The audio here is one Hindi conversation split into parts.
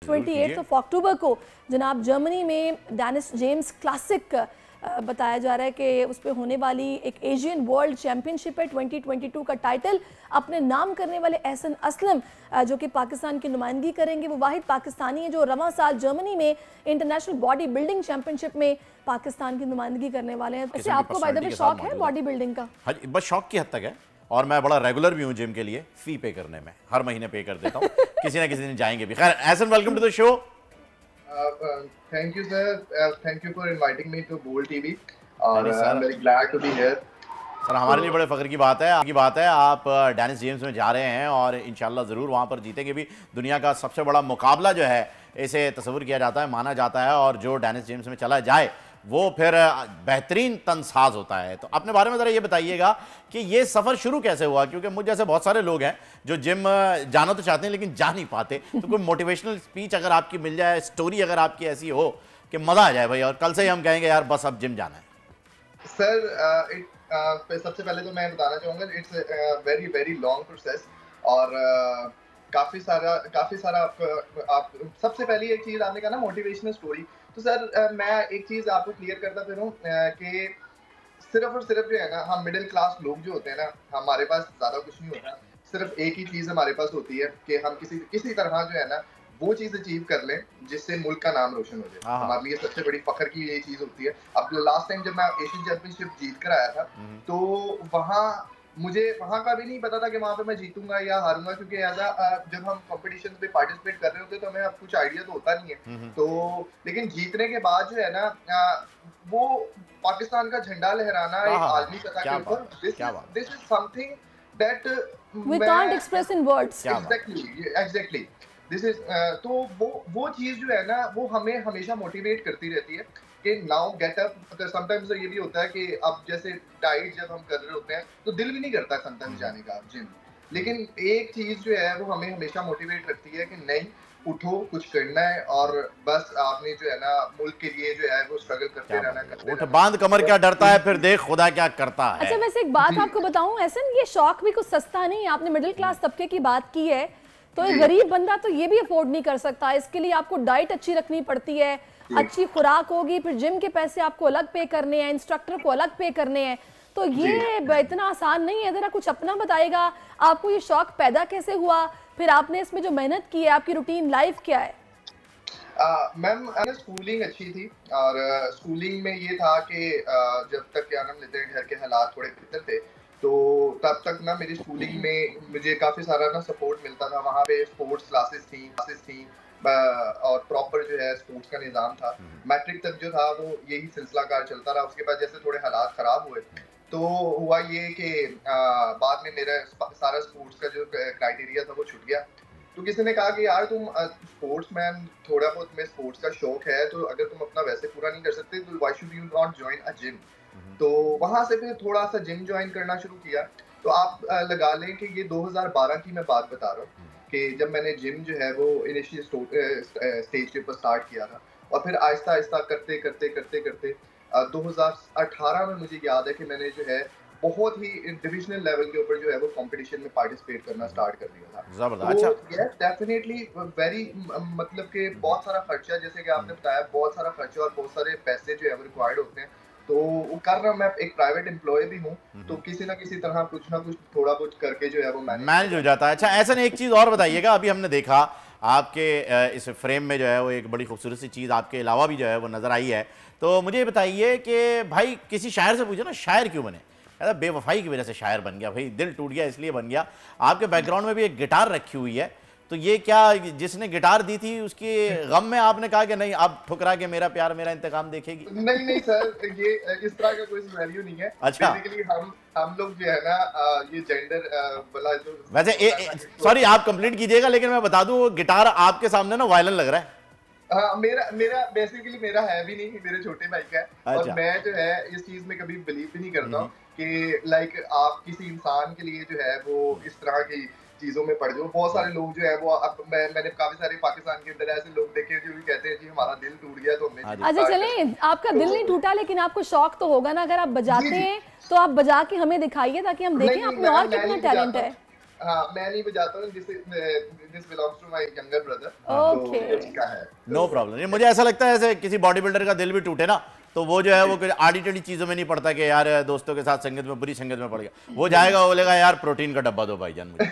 28 अक्टूबर को जनाब जर्मनी में डेनिस जेम्स क्लासिक बताया जा रहा है कि उस पर होने वाली एक एशियन वर्ल्ड चैंपियनशिप है। 2022 का टाइटल अपने नाम करने वाले एहसन असलम जो कि पाकिस्तान की नुमाइंदगी करेंगे, वो वाहिद पाकिस्तानी है जो रवां साल जर्मनी में इंटरनेशनल बॉडी बिल्डिंग चैंपियनशिप में पाकिस्तान की नुमाइंदगी करने वाले हैं। वैसे आपको बाय द वे शौक है बॉडी बिल्डिंग का? हाँ, बस शौक की हद तक है और मैं बड़ा रेगुलर भी हूँ जिम के लिए, फी पे करने में, हर महीने पे कर देता हूँ किसी ना किसी दिन जाएंगे भी। खैर Ehsan, welcome to the show. Thank you, sir. Thank you for inviting me to Bold TV. और I'm very glad to be here. Sir हमारे लिए बड़े फख्र की बात है आप डेनिस जेम्स में जा रहे हैं और इंशाल्लाह ज़रूर वहाँ पर जीतेंगे भी। दुनिया का सबसे बड़ा मुकाबला जो है इसे तस्वुर किया जाता है, माना जाता है, और जो डेनिस जेम्स में चला जाए वो फिर बेहतरीन तनसाज होता है। तो अपने बारे में ज़रा ये बताइएगा कि ये सफ़र शुरू कैसे हुआ, क्योंकि मुझ जैसे बहुत सारे लोग हैं जो जिम जाना तो चाहते हैं लेकिन जा नहीं पाते। तो कोई मोटिवेशनल स्पीच अगर आपकी मिल जाए, स्टोरी अगर आपकी ऐसी हो कि मज़ा आ जाए भाई, और कल से ही हम कहेंगे यार बस अब जिम जाना है। सर सबसे पहले तो मैं बताना चाहूँगा it's very very long process और काफ़ी सारा आप सबसे पहली एक चीज़ आपने कहा ना मोटिवेशनल स्टोरी। तो सर मैं एक चीज़ आपको क्लियर करता फिरूँ कि सिर्फ और सिर्फ जो है ना, हम मिडिल क्लास लोग जो होते हैं ना, हमारे पास ज़्यादा कुछ नहीं होता, सिर्फ एक ही चीज़ हमारे पास होती है कि हम किसी तरह जो है ना वो चीज़ अचीव कर लें जिससे मुल्क का नाम रोशन हो जाए। हमारे लिए सबसे बड़ी फख्र की ये चीज़ होती है। अब लास्ट टाइम जब मैं एशियन चैंपियनशिप जीत कर आया था तो वहाँ मुझे वहाँ का भी नहीं पता था कि वहाँ पे मैं जीतूंगा या हारूंगा, क्योंकि जब हम कॉम्पिटिशन में पार्टिसिपेट कर रहे होते तो हमें अब कुछ आइडिया तो होता नहीं है। तो लेकिन जीतने के बाद जो है ना वो पाकिस्तान का झंडा लहराना एक आलमी सतह के ऊपर, this is something that we can't express in words. Exactly this is तो वो चीज जो है ना वो हमें हमेशा मोटिवेट करती रहती है कि नाउ गेट अप। समटाइम्स ये भी होता है कि अब जैसे डाइट जब हम कर रहे होते हैं तो दिल भी नहीं करता समटाइम्स जाने का जिम, लेकिन एक चीज जो है वो हमें हमेशा मोटिवेट रखती है कि नहीं, उठो, कुछ करना है और बस आपने जो है ना मुल्क के लिए जो है वो स्ट्रगल करते रहना। उठ बांध कमर क्या डरता है, फिर देख खुदा क्या करता है। अच्छा वैसे एक बात आपको बताऊं एहसन, ये शौक भी कुछ सस्ता नहीं है। आपने मिडिल क्लास तबके की बात की है, तो एक गरीब बंदा तो ये भी अफोर्ड नहीं कर सकता। इसके लिए आपको डाइट अच्छी रखनी पड़ती है, अच्छी खुराक होगी, फिर जिम के पैसे आपको अलग पे करने हैं, इंस्ट्रक्टर को अलग पे करने हैं, तो ये इतना आसान नहीं है। जरा कुछ अपना बताएगा, आपको ये शौक पैदा कैसे हुआ, फिर आपने इसमें जो मेहनत की है, आपकी रूटीन लाइफ क्या है? मैम स्कूलिंग अच्छी थी और स्कूलिंग में ये था कि जब तक क्या नाम लेते हैं घर के हालात थोड़े बेहतर थे तो तब तक ना मेरी स्कूलिंग में मुझे काफ़ी सारा ना सपोर्ट मिलता था। वहाँ पे स्पोर्ट्स क्लासेस थी और प्रॉपर जो है स्पोर्ट्स का निज़ाम था। मैट्रिक तक जो था वो यही सिलसिलाकार चलता रहा। उसके बाद जैसे थोड़े हालात ख़राब हुए तो हुआ ये कि बाद में मेरा सारा स्पोर्ट्स का जो क्राइटेरिया था वो छूट गया। तो किसी ने कहा कि यार तुम स्पोर्ट्स मैन, थोड़ा बहुत तुम्हें स्पोर्ट्स का शौक है, तो अगर तुम अपना वैसे पूरा नहीं कर सकते तो why should you not join a gym. तो वहाँ से फिर थोड़ा सा जिम ज्वाइन करना शुरू किया। तो आप लगा लें कि ये 2012 की मैं बात बता रहा हूँ कि जब मैंने जिम जो है वो इनिशियल स्टेज के ऊपर स्टार्ट किया था और फिर आहिस्ता आहिस्ता करते 2018 में मुझे याद है कि मैंने जो है बहुत ही डिविजनल लेवल के ऊपर जो है वो कंपटीशन में पार्टिसिपेट करना स्टार्ट कर दिया था। जबरदस्त। तो यस डेफिनेटली वेरी मतलब कि बहुत सारा खर्चा, जैसे कि आपने बताया, बहुत सारा खर्चा और बहुत सारे पैसे जो है वो रिक्वायर्ड होते हैं। तो वो कर रहा, मैं एक प्राइवेट एम्प्लॉय भी हूँ, तो किसी ना किसी तरह कुछ ना कुछ थोड़ा कुछ करके जो है वो मैनेज हो जाता है। अच्छा ऐसा नहीं, एक चीज़ और बताइएगा, अभी हमने देखा आपके इस फ्रेम में जो है वो एक बड़ी खूबसूरत सी चीज़ आपके अलावा भी जो है वो नज़र आई है। तो मुझे ये बताइए कि भाई किसी शायर से पूछो ना शायर क्यों बने? ऐसा बेवफाई की वजह से शायर बन गया, भाई दिल टूट गया इसलिए बन गया। आपके बैकग्राउंड में भी एक गिटार रखी हुई है, तो ये क्या जिसने गिटार दी थी उसके गम में आपने कहा कि नहीं अब ठुकरा के मेरा प्यार मेरा इंतकाम देखेगी? नहीं सर, ये इस तरह का कोई सिनेरियो नहीं है। अच्छा, बेसिकली हम लोग जो है ना ये जेंडर वाला जो वैसे सॉरी आप कंप्लीट कीजिएगा, लेकिन मैं बता दूं गिटार आपके सामने ना वायलिन लग रहा है। हाँ, मेरा बेसिकली मेरा है भी नहीं, मेरे छोटे भाई का है। अच्छा। और मैं जो है इस चीज में कभी बिलीव भी नहीं करता हूँ कि लाइक आप किसी इंसान के लिए जो है वो इस तरह की चीजों में पड़ जाओ। बहुत सारे लोग जो है वो मैंने काफी सारे पाकिस्तान के अंदर ऐसे लोग देखे जो भी कहते हैं कि हमारा दिल टूट गया तो हमने। अच्छा चलें, आपका दिल नहीं टूटा लेकिन आपको शौक तो होगा ना, अगर आप बजाते हैं तो आप बजा के हमें दिखाइए ताकि हम देखें आप में और कितना टैलेंट है। हाँ, मैं नहीं बजाता हूँ, this belongs to my younger brother. Okay, तो उसका है। No problem. मुझे ऐसा लगता है ऐसे किसी बॉडी बिल्डर का दिल भी टूटे ना, तो वो जो है वो कोई आड़ी टेढ़ी चीज़ों में नहीं पड़ता कि यार दोस्तों के साथ संगत में, बुरी संगत में पड़ गया। वो जाएगा, वो बोलेगा यार प्रोटीन का डब्बा दो भाईजान मुझे।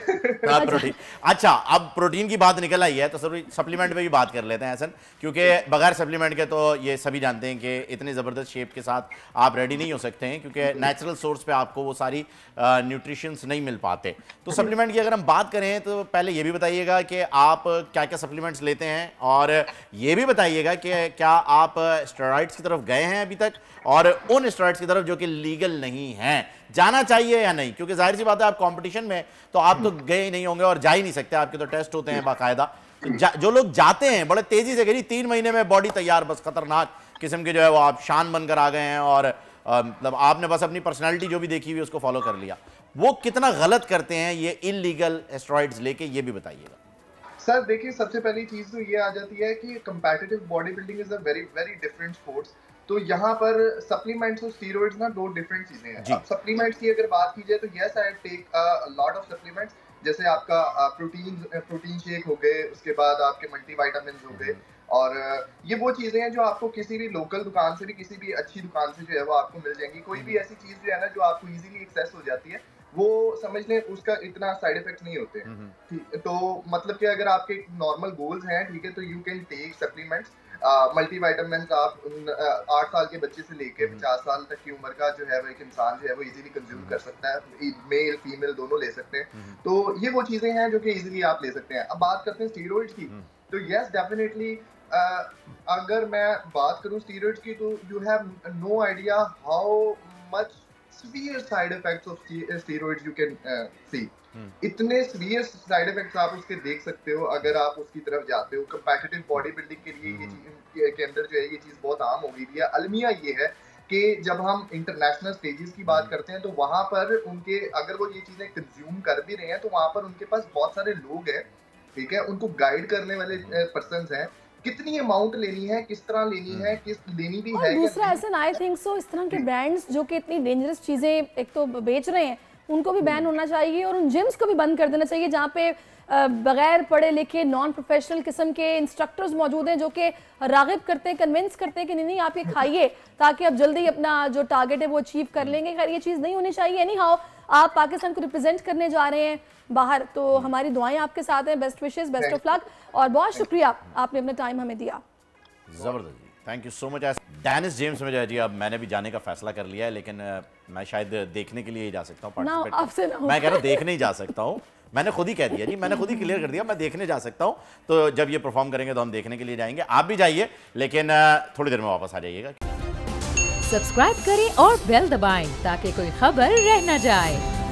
हाँ, प्रोटीन। अच्छा, अब प्रोटीन की बात निकल आई है तो सप्लीमेंट पे भी बात कर लेते हैं ऐसा, क्योंकि बगैर सप्लीमेंट के तो ये सभी जानते हैं कि इतने ज़बरदस्त शेप के साथ आप रेडी नहीं हो सकते हैं, क्योंकि नेचुरल सोर्स पे आपको वो सारी न्यूट्रिशंस नहीं मिल पाते। तो सप्लीमेंट की अगर हम बात करें तो पहले ये भी बताइएगा कि आप क्या क्या सप्लीमेंट्स लेते हैं, और ये भी बताइएगा कि क्या आप स्टेरॉइड्स की तरफ गए हैं अभी तक, और उन स्टेरॉइड्स की तरफ जो कि लीगल नहीं हैं, जाना चाहिए या नहीं, क्योंकि जाहिर सी बात है आप कंपटीशन में तो आप तो गए ही नहीं होंगे और जा ही नहीं सकते, आपके तो टेस्ट होते हैं बाकायदा। तो जो लोग जाते हैं बड़े तेजी से, कहीं 3 महीने में बॉडी तैयार, बस खतरनाक किस्म के जो है वो आप शान बनकर आ गए हैं, और मतलब आपने बस अपनी पर्सनैलिटी जो भी देखी हुई उसको फॉलो कर लिया, वो कितना गलत करते हैं ये इलीगल स्टेरॉइड्स लेके, ये भी बताइएगा। सर देखिए, सबसे पहली चीज तो ये आ जाती है कि competitive body building is a very very different sports. तो यहाँ पर सप्लीमेंट्स और स्टीरॉइड्स ना 2 डिफरेंट चीजें हैं। अब सप्लीमेंट्स की अगर बात की जाए तो yes, I take a lot of supplements, जैसे आपका प्रोटीन शेक हो गए, उसके बाद आपके मल्टीविटामिन हो गए, और ये वो चीजें हैं जो आपको किसी भी लोकल दुकान से भी, किसी भी अच्छी दुकान से जो है वो आपको मिल जाएंगी। कोई भी ऐसी चीज जो है ना जो आपको इजीली एक्सेस हो जाती है, वो समझ लें उसका इतना साइड इफेक्ट नहीं होते हैं। तो मतलब कि अगर आपके नॉर्मल गोल्स हैं, ठीक है, तो you can take supplements. Multivitamin आप 8 साल के बच्चे से लेके 50 साल तक की उम्र का जो है वो एक इंसान जो है वो इजीली कंज्यूम कर सकता है, मेल फीमेल दोनों ले सकते हैं। तो ये वो चीजें हैं जो कि इजीली आप ले सकते हैं। अब बात करते हैं स्टीरॉइड्स की, तो यस डेफिनेटली अगर मैं बात करूं स्टीरॉइड्स की, तो you have no idea how much severe side effects of steroids you can see। इतने severe side effects आप उसके देख सकते हो अगर आप उसकी तरफ जाते हो। कंपेटिटिव बॉडी बिल्डिंग के लिए ये चीज के अंदर जो है ये चीज बहुत आम हो गई है। अलमिया ये है कि जब हम इंटरनेशनल स्टेजेस की बात करते हैं तो वहां पर उनके, अगर वो ये चीजें कंज्यूम कर भी रहे हैं तो वहां पर उनके पास बहुत सारे लोग हैं, ठीक है, उनको गाइड करने वाले पर्सन्स हैं, कितनी अमाउंट लेनी है, किस तरह लेनी है, किस लेनी भी है। दूसरा ऐसा आई थिंक सो, इस तरह के ब्रांड्स जो कि इतनी डेंजरस चीज़ें एक तो बेच रहे हैं, उनको भी बैन होना चाहिए, और उन जिम्स को भी बंद कर देना चाहिए जहाँ पे बगैर पढ़े लिखे नॉन प्रोफेशनल किस्म के इंस्ट्रक्टर्स मौजूद हैं जो कि रागिब करते हैं, कन्विंस करते हैं कि नहीं आप ये खाइए ताकि आप जल्दी अपना जो टारगेट है वो अचीव कर लेंगे। खैर ये चीज़ नहीं होनी चाहिए। एनी हाउ, आप पाकिस्तान को रिप्रेजेंट करने जा रहे हैं बाहर, तो हमारी दुआएं आपके साथ हैं। Best wishes, best of luck, और बहुत शुक्रिया आपने अपना टाइम हमें दिया। ज़बरदस्त जी, thank you so much. Dennis James में जो है जी, अब मैंने भी जाने का फैसला कर लिया है, लेकिन मैं शायद देखने के लिए ही जा सकता हूँ। मैं कह रहा हूँ देखने ही जा सकता हूँ, मैंने खुद ही कह दिया जी, मैंने खुद ही क्लियर कर दिया, मैं देखने जा सकता हूँ। तो जब ये परफॉर्म करेंगे तो हम देखने के लिए जाएंगे। आप भी जाइए, लेकिन थोड़ी देर में वापस आ जाइएगा। सब्सक्राइब करें और बेल दबाएं ताकि कोई खबर रह न जाए।